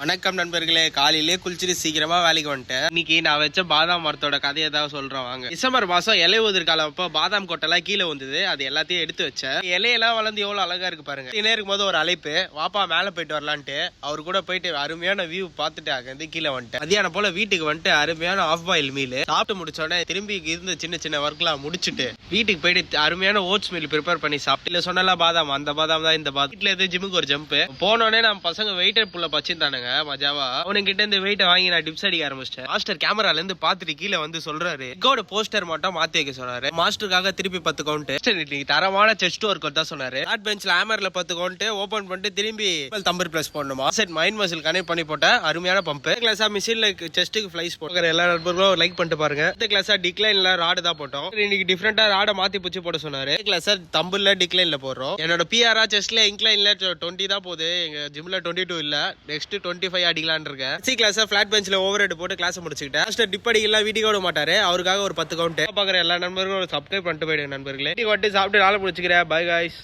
வணக்கம் நண்பர்களே, காலையிலே குளிச்சுட்டு சீக்கிரமா வேலைக்கு வந்துட்டேன். இன்னைக்கு நான் வச்ச பாதாம் மரத்தோட கதையை தான் சொல்றேன் வாங்க. டிசம்பர் மாசம் இலை உதிர்காலம் அப்போ பாதாம் கொட்டெல்லாம் கீழே வந்தது. அது எல்லாத்தையும் எடுத்து வச்சேன். இலையெல்லாம் வளர்ந்து எவ்வளவு அழகா இருக்கு பாருங்க. இன்னே இருக்கும்போது ஒரு அழைப்பு, வாப்பா மேல போயிட்டு வரலான்ட்டு அவர் கூட போயிட்டு அருமையான வியூ பார்த்துட்டு அங்கே கீழே வந்துட்டேன். மதியானம் போல வீட்டுக்கு வந்துட்டு அருமையான ஆஃப் பாயில் மீல் சாப்பிட்டு முடிச்சோடனே திரும்பி இருந்த சின்ன சின்ன ஒர்க்லாம் முடிச்சுட்டு வீட்டுக்கு போயிட்டு அருமையான ஓட்ஸ் மீல் ப்ரிப்பேர் பண்ணி சாப்பிட்டு இல்ல சொன்னலாம் பாதாம், அந்த பாதாம் தான் இந்த பாதாம். வீட்டுல இருந்து ஜிம்முக்கு ஒரு ஜம்ப் போனோடனே நம்ம பசங்க வெயிட்டர் புள்ள பச்சிருந்தானுங்க மஜாவா. அவனுக்கிட்ட இருந்து வெயிட்ட வாங்கி நான் டிப்ஸ் அடிக்க ஆரம்பிச்சிட்டேன். மாஸ்டர் கேமரால இருந்து பாத்துட்டு கீழே வந்து சொல்றாரு, எக்கோட போஸ்டர் மட்டும் மாத்தி வைக்க சொன்னாரு. மாஸ்டருக்காக திருப்பி 10 கவுண்ட் இன்னைக்கு தரமான செஸ்ட் ஒர்க் தான் சொன்னாரு. ஹார்ட் பெஞ்ச்ல ஹேமர்ல 10 கவுண்ட் ஓபன் பண்ணிட்டு திரும்பி தம்பர் பிளஸ் பண்ணணுமா, செட் மைண்ட் மசில் கனெக்ட் பண்ணி போட்ட அருமையான பம்ப். கிளாஸா மிஷின்ல செஸ்ட்டுக்கு ஃபிளைஸ் போட்டு எல்லா நண்பர்களும் லைக் பண்ணிட்டு பாருங்க. அடுத்த கிளாஸா டிக்ளைன்ல ராடு தான் போட்டோம். இன்னைக்கு டிஃபரெண்டா ராட மாத்தி பூச்சி போட சொன்னாரு. கிளாஸா தம்புல டிக்ளைன்ல போடுறோம். என்னோட பிஆரா செஸ்ட்ல இன்க்ளைன்ல 20 தான் போகுது. எங்க ஜிம்ல 22 இல்ல, நெக்ஸ்ட் 25 அடிக்கலாம் இருக்கேன். சி கிளாஸ் ஃபிளாட் பெஞ்ச்ல ஓவர் ஹெட் போட்டு கிளாஸ் முடிச்சுக்கிட்டேன். மாஸ்டர் டிப் அடிக்கலாம் வீடியோ விட மாட்டாரு. அவருக்காக ஒரு 10 கவுண்ட் பாக்குற எல்லா நண்பர்களும் சப்ஸ்கிரைப் பண்ணிட்டு போயிடுங்க நண்பர்களே. வட்டி சாப்பிட்டு நாளை முடிச்சுக்கிறேன். By guys.